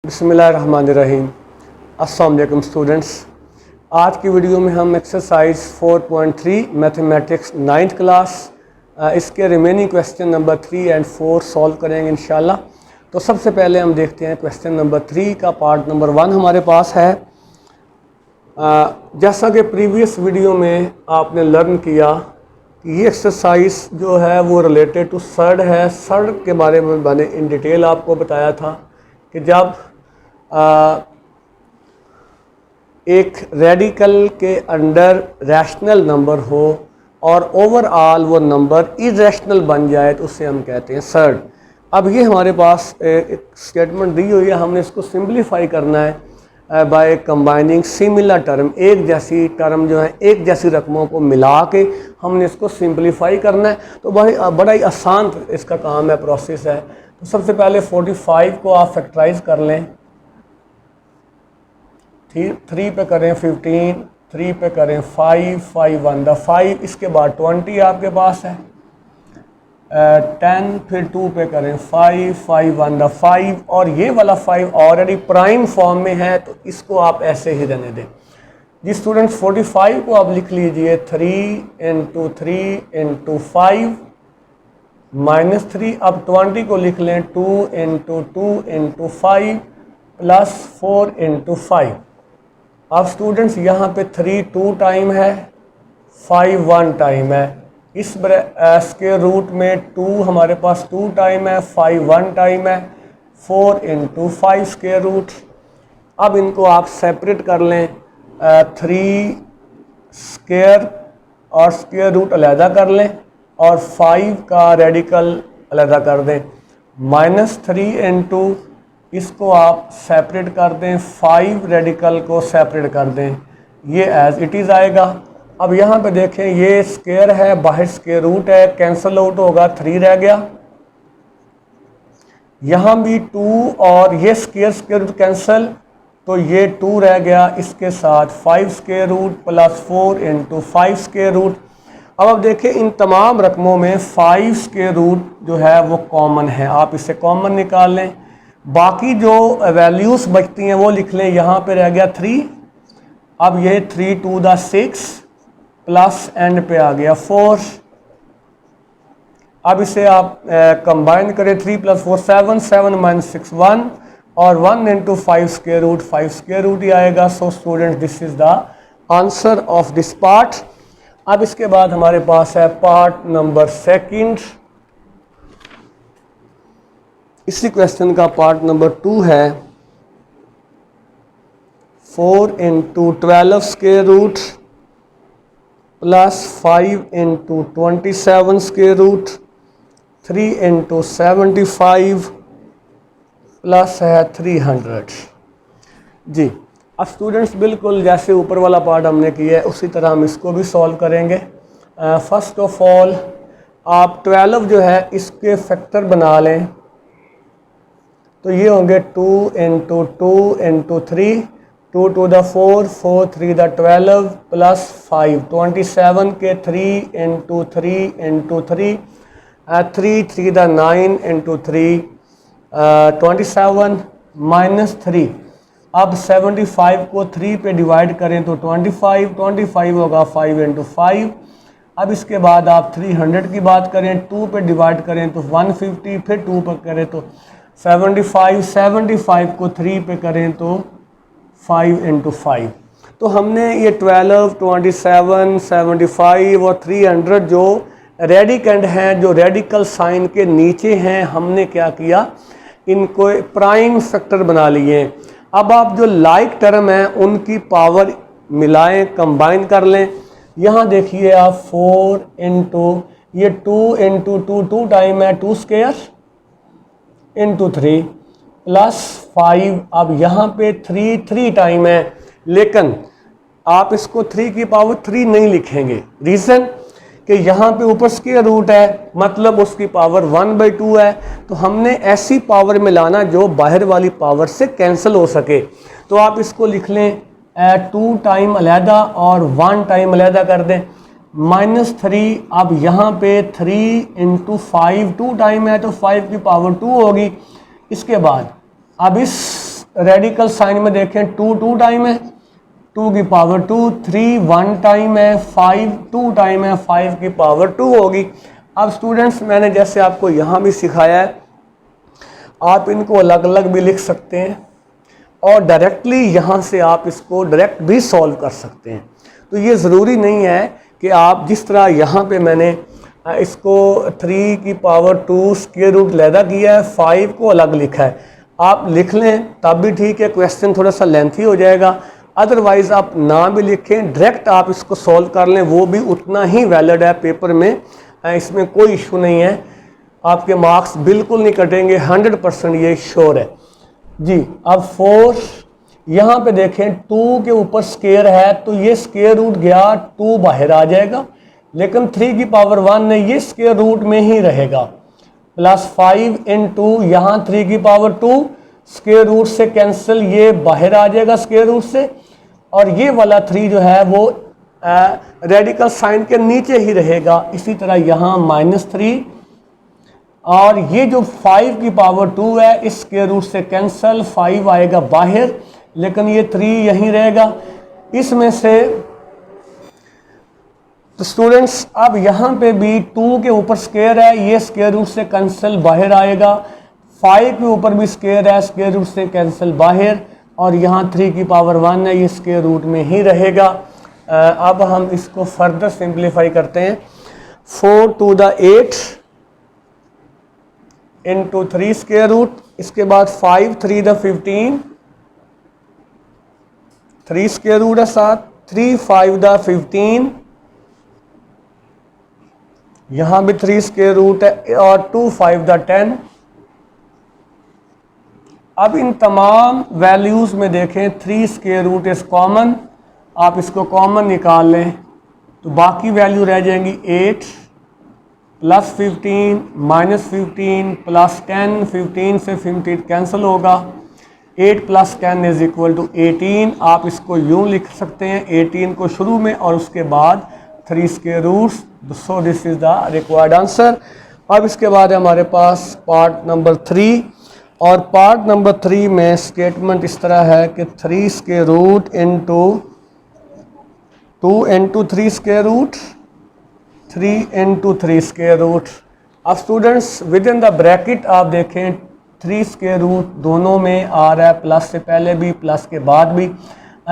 बिस्मिल्लाहिर्रहमानिर्रहीम। अस्सलाम वालेकुम स्टूडेंट्स। आज की वीडियो में हम एक्सरसाइज 4.3 मैथमेटिक्स 9th क्लास इसके रिमेनिंग क्वेश्चन नंबर 3 और 4 सॉल्व करेंगे इंशाल्लाह। तो सबसे पहले हम देखते हैं क्वेश्चन नंबर 3 का पार्ट नंबर 1 हमारे पास है। जैसा कि प्रीवियस वीडियो में आपने लर्न किया कि ये एक्सरसाइज जो है वो रिलेटेड टू सर्ड है। सर्ड के बारे में मैंने इन डिटेल आपको बताया था कि जब एक रेडिकल के अंडर रैशनल नंबर हो और ओवरऑल वो नंबर इरेशनल बन जाए तो उसे हम कहते हैं सर्ड। अब ये हमारे पास एक स्टेटमेंट दी हुई है, हमने इसको सिंपलीफाई करना है बाय कंबाइनिंग सिमिलर टर्म। एक जैसी टर्म जो है, एक जैसी रकमों को मिला के हमने इसको सिंपलीफाई करना है। तो बड़ा ही आसान इसका काम है, प्रोसेस है। तो सबसे पहले 45 को आप फैक्टराइज कर लें। 3 पे करें 15, 3 पे करें 5, 5 1 द 5, इसके बाद 20 आपके पास है। 10 फिर 2 पे करें 5, 5 1 द 5, और ये वाला 5 ऑलरेडी प्राइम फॉर्म में है तो इसको आप ऐसे ही रहने दें। जी स्टूडेंट्स, 45 को आप लिख लीजिए 3 × 3 × 5 -3। अब 20 को लिख लें 2 × 2 × 5 + 4 × 5। अब स्टूडेंट्स यहाँ पे 3 2 टाइम है, 5 1 टाइम है। इस स्क्वायर रूट में 2 हमारे पास 2 टाइम है, 5 1 टाइम है, 4 × 5 स्क्वायर रूट। अब इनको आप सेपरेट कर लें, 3 स्क्वायर और स्क्वायर रूट अलहदा कर लें और 5 का रेडिकल अलहदा कर दें। -3 × इसको आप सेपरेट कर दें, 5 रेडिकल को सेपरेट कर दें, ये एज इट इज़ आएगा। अब यहाँ पे देखें, ये स्क्वायर है, बाहर स्क्वायर रूट है, कैंसिल आउट होगा, 3 रह गया। यहाँ भी 2 और ये स्क्वायर रूट कैंसिल, तो ये 2 रह गया। इसके साथ 5 स्क्वायर रूट + 4 × 5 स्क्वायर रूट। अब देखें, इन तमाम रकमों में 5 स्क्वायर रूट जो है वो कॉमन है, आप इसे कॉमन निकाल लें। बाकी जो वैल्यूज़ बचती हैं वो लिख लें। यहाँ पे रह गया 3, अब ये 3 2 द 6 प्लस एंड पे आ गया 4। अब इसे आप कंबाइन करें, 3 + 4 7, 7 - 6 1, और 1 × 5 स्क्वायर रूट 5 स्क्वायर रूट ही आएगा। So student, this is the answer of this part. अब इसके बाद हमारे पास है पार्ट नंबर 2। इसी क्वेश्चन का पार्ट नंबर 2 है। 4 × 12 square root + 5 × 27 square root, 3 × 75 plus है 300। जी, अब स्टूडेंट्स बिल्कुल जैसे ऊपर वाला पार्ट हमने किया है उसी तरह हम इसको भी सॉल्व करेंगे। फर्स्ट ऑफ ऑल आप 12 जो है इसके फैक्टर बना लें, तो ये होंगे 2 × 2 × 3, 2 2 द 4, 4 3 द 12 + 5, 27 के 3 × 3 × 3, 3 3 द 9 × 3, 27 -3। अब 75 को 3 पे डिवाइड करें तो 25 होगा 5 × 5। अब इसके बाद आप 300 की बात करें, 2 पे डिवाइड करें तो 150, फिर 2 पे करें तो 75 को 3 पे करें तो 5 × 5। तो हमने ये 12, 27, 75 और 300 जो रेडिकेंड हैं, जो रेडिकल साइन के नीचे हैं, हमने क्या किया, इनको प्राइम फैक्टर बना लिए। अब आप जो लाइक टर्म हैं उनकी पावर मिलाएं, कंबाइन कर लें। यहाँ देखिए आप 4 × ये 2 × 2 टाइम है, 2 स्क्वायर × 3 + 5। अब यहाँ पे 3 टाइम है, लेकिन आप इसको 3 की पावर 3 नहीं लिखेंगे। रीज़न कि यहाँ पे ऊपर स्क्वायर रूट है, मतलब उसकी पावर 1/2 है। तो हमने ऐसी पावर मिलाना जो बाहर वाली पावर से कैंसिल हो सके। तो आप इसको लिख लें 2 टाइम अलहदा और 1 टाइम अलहदा कर दें, -3। अब यहाँ पे 3 × 5 2 टाइम है तो 5 की पावर 2 होगी। इसके बाद अब इस रेडिकल साइन में देखें 2 2 टाइम है, 2 की पावर 2, 3 1 टाइम है, 5 2 टाइम है, 5 की पावर 2 होगी। अब स्टूडेंट्स मैंने जैसे आपको यहाँ भी सिखाया है, आप इनको अलग अलग भी लिख सकते हैं और डायरेक्टली यहाँ से आप इसको डायरेक्ट भी सॉल्व कर सकते हैं। तो ये ज़रूरी नहीं है कि आप जिस तरह यहाँ पे मैंने इसको 3 की पावर 2 स्क्वायर रूट लैदा किया है, 5 को अलग लिखा है, आप लिख लें तब भी ठीक है, क्वेश्चन थोड़ा सा लेंथी हो जाएगा। अदरवाइज़ आप ना भी लिखें, डायरेक्ट आप इसको सॉल्व कर लें, वो भी उतना ही वैलिड है पेपर में, इसमें कोई इशू नहीं है, आपके मार्क्स बिल्कुल नहीं कटेंगे, 100% ये श्योर है जी। अब 4 यहाँ पे देखें 2 के ऊपर स्क्वायर है तो ये स्क्वायर रूट गया, 2 बाहर आ जाएगा, लेकिन 3 की पावर 1 है, ये स्क्वायर रूट में ही रहेगा। प्लस 5 इंटू यहाँ 3 की पावर 2 स्क्वायर रूट से कैंसिल, ये बाहर आ जाएगा स्क्वायर रूट से, और ये वाला 3 जो है वो रेडिकल साइन के नीचे ही रहेगा। इसी तरह यहाँ -3, और ये जो 5 की पावर 2 है इस स्क्वायर रूट से कैंसिल, 5 आएगा बाहर, लेकिन ये 3 यहीं रहेगा। इसमें से तो स्टूडेंट्स अब यहाँ पे भी 2 के ऊपर स्क्वायर है, ये स्क्वायर रूट से कैंसिल बाहर आएगा, 5 के ऊपर भी स्क्वायर है, स्क्वायर रूट से कैंसिल बाहर, और यहाँ 3 की पावर 1 है, ये स्क्वायर रूट में ही रहेगा। अब हम इसको फर्दर सिंप्लीफाई करते हैं। 4 to the 8 into 3 square root, इसके बाद 5 3 the 15, 3 स्क्वायर रूट है 7, 3 5 the 15, यहाँ भी 3 स्क्वायर रूट है, और 2 5 the 10। अब इन तमाम वैल्यूज़ में देखें 3 स्क्वायर रूट इज़ कॉमन, आप इसको कॉमन निकाल लें तो बाकी वैल्यू रह जाएंगी 8 प्लस 15 माइनस 15 प्लस 10, 15 से 15 कैंसिल होगा, 8 प्लस 10 इज इक्वल टू 18। आप इसको यूँ लिख सकते हैं 18 को शुरू में और उसके बाद 3 square roots, so this is the required answer. अब इसके बाद हमारे पास पार्ट नंबर 3, और पार्ट नंबर 3 में स्टेटमेंट इस तरह है कि 3 square root into 2 into 3 square root, 3 into 3 square root. अब students within the bracket आप देखें 3 स्क्वायर रूट दोनों में आ रहा है, प्लस से पहले भी प्लस के बाद भी,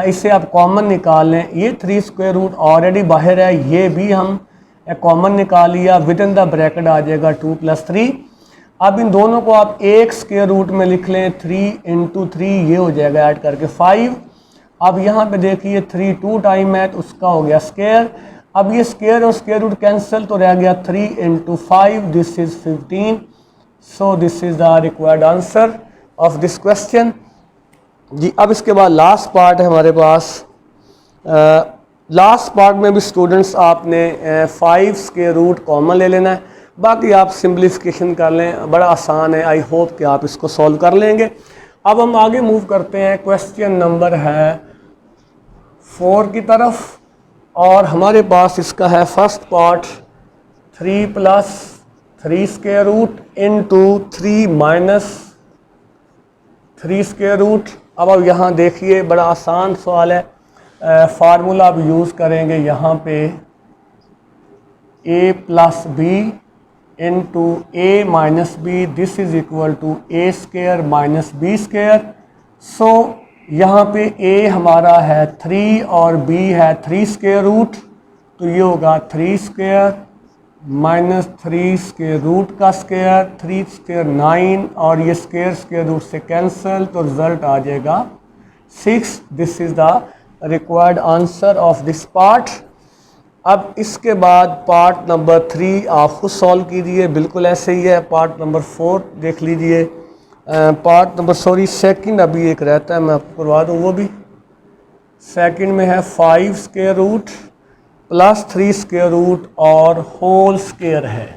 इससे आप कॉमन निकाल लें। ये 3 स्क्वायर रूट ऑलरेडी बाहर है, ये भी हम कॉमन निकाल लिया, विद इन द ब्रैकेट आ जाएगा 2 + 3। अब इन दोनों को आप एक स्क्वायर रूट में लिख लें, 3 इंटू 3, ये हो जाएगा ऐड करके 5। अब यहाँ पे देखिए 3 2 टाइम है तो उसका हो गया स्क्वायर, अब ये स्क्वायर और स्क्वायर रूट कैंसिल तो रह गया 3 into 5, this is 15। So this is the required answer of this question जी। अब इसके बाद लास्ट पार्ट है हमारे पास। लास्ट पार्ट में भी स्टूडेंट्स आपने 5 स्क्वायर रूट कॉमन ले लेना है, बाकी आप सिंप्लीफिकेशन कर लें, बड़ा आसान है। आई होप कि आप इसको सॉल्व कर लेंगे। अब हम आगे मूव करते हैं, क्वेश्चन नंबर है 4 की तरफ, और हमारे पास इसका है first part 3 + 3 square root into 3 minus 3 square root. अब यहाँ देखिए बड़ा आसान सवाल है, फार्मूला अब यूज़ करेंगे यहाँ पे a + b into a minus B, this is equal to a square minus b square. So यहाँ पे a हमारा है 3 और b है 3 स्क्वायर रूट, तो ये होगा 3 स्क्वायर माइनस 3 स्क्वायर रूट का स्क्वायर, 3 स्क्वायर 9, और ये स्क्वायर स्क्वायर रूट से कैंसिल, तो रिजल्ट आ जाएगा 6। This is the required answer of this part. अब इसके बाद पार्ट नंबर 3 आप खुद सॉल्व कीजिए, बिल्कुल ऐसे ही है। पार्ट नंबर 4 देख लीजिए, पार्ट नंबर सेकंड अभी एक रहता है, मैं आपको करवा दूँ वो भी। सेकंड में है 5 square root plus 3 square root और होल स्क्वायर है।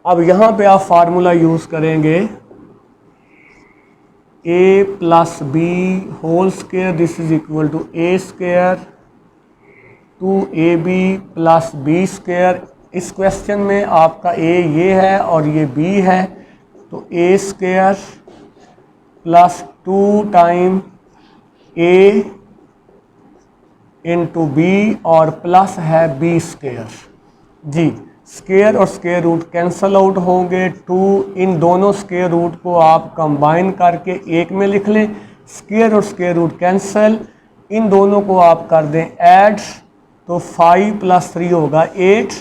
अब यहाँ पे आप फार्मूला यूज़ करेंगे a + b whole square, this is equal to a square 2ab + b square. इस क्वेश्चन में आपका a ये है और ये b है, तो a square plus 2 time a into B और प्लस है बी स्क्वायर। जी, स्क्वायर और स्क्वायर रूट कैंसल आउट होंगे। 2 इन दोनों स्क्वायर रूट को आप कंबाइन करके एक में लिख लें। स्क्वायर और स्क्वायर रूट कैंसल, इन दोनों को आप कर दें ऐड, तो 5 + 3 होगा 8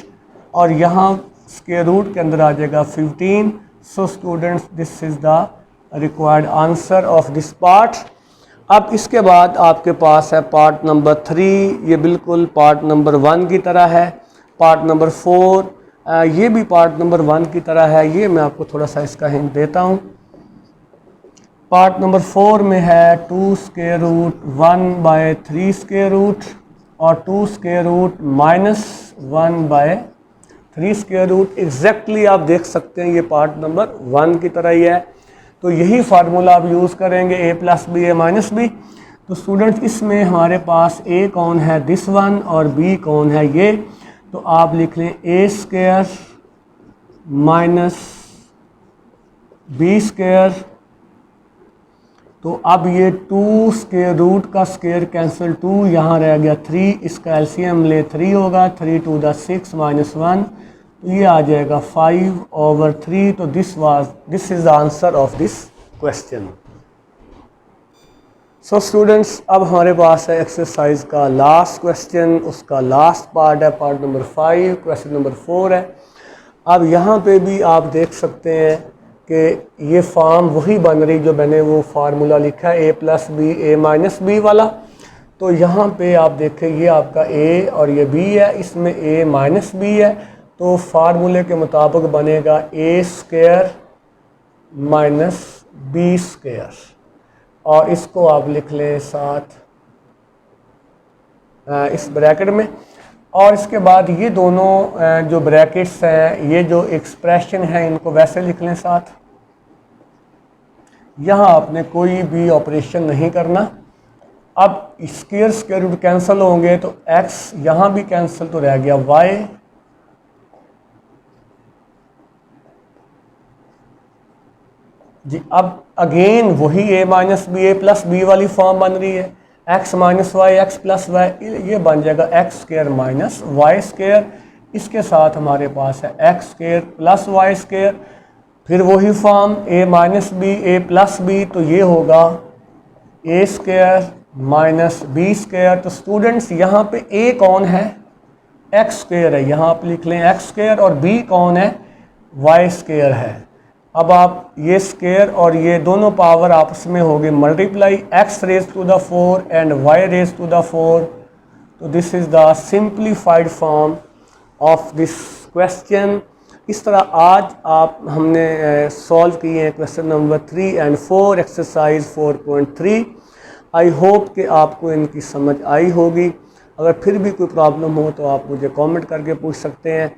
और यहाँ स्क्वायर रूट के अंदर आ जाएगा 15। So students, this is the required answer of this part. अब इसके बाद आपके पास है पार्ट नंबर 3। ये बिल्कुल पार्ट नंबर 1 की तरह है। पार्ट नंबर 4 ये भी पार्ट नंबर 1 की तरह है। ये मैं आपको थोड़ा सा इसका हिंट देता हूँ। पार्ट नंबर 4 में है 2 स्क्वायर रूट 1/3 स्क्वायर रूट और 2 square root -1/3 square root. Exactly आप देख सकते हैं ये पार्ट नंबर 1 की तरह ही है। तो यही फार्मूला आप यूज़ करेंगे a + b a - b। तो स्टूडेंट्स, इसमें हमारे पास a कौन है, दिस वन, और b कौन है, ये। तो आप लिख लें a² - b स्क्वायर। तो अब ये 2 स्क्वायर रूट का स्क्वायर कैंसिल, 2 यहाँ रह गया 3, इसका एलसीएम ले 3 होगा, 3 × 2 = 6 - 1, तो ये आ जाएगा 5/3। तो this is the answer of this question. So students, अब हमारे पास है एक्सरसाइज का लास्ट क्वेश्चन। उसका लास्ट पार्ट है पार्ट नंबर 5, क्वेश्चन नंबर 4 है। अब यहाँ पे भी आप देख सकते हैं कि ये फॉर्म वही बन रही जो मैंने वो फार्मूला लिखा है a + b a - b वाला। तो यहाँ पे आप देखें, ये आपका a और ये b है, इसमें a - b है। तो फार्मूले के मुताबिक बनेगा a² - b स्क्वायर, और इसको आप लिख लें साथ इस ब्रैकेट में। और इसके बाद ये दोनों जो ब्रैकेट्स हैं, ये जो एक्सप्रेशन है, इनको वैसे लिख लें साथ। यहाँ आपने कोई भी ऑपरेशन नहीं करना। अब स्क्वायर रूट कैंसिल होंगे तो x यहाँ भी कैंसिल, तो रह गया y। जी, अब अगेन वही a - b a + b वाली फॉर्म बन रही है। x - y x + y, ये बन जाएगा x² - y²। इसके साथ हमारे पास है x² + y²। फिर वही form a - b a + b, तो ये होगा a² - b²। तो स्टूडेंट्स, यहाँ पे a कौन है, x² है, यहाँ आप लिख लें x², और b कौन है, y² है। अब आप ये स्क्वायर और ये दोनों पावर आपस में हो गए मल्टीप्लाई, x⁴ एंड y⁴। तो this is the simplified form of this question. इस तरह आज हमने सॉल्व किए हैं question number 3 and 4, exercise 4.3। I hope कि आपको इनकी समझ आई होगी। अगर फिर भी कोई प्रॉब्लम हो तो आप मुझे कमेंट करके पूछ सकते हैं।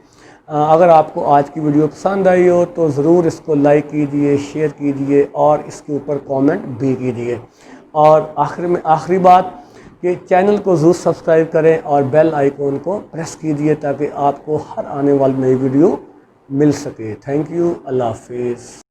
अगर आपको आज की वीडियो पसंद आई हो तो ज़रूर इसको लाइक कीजिए, शेयर कीजिए और इसके ऊपर कमेंट भी कीजिए। और आखिरी बात कि चैनल को ज़रूर सब्सक्राइब करें और बेल आइकॉन को प्रेस कीजिए ताकि आपको हर आने वाली नई वीडियो मिल सके। Thank you. अल्लाह हाफिज़।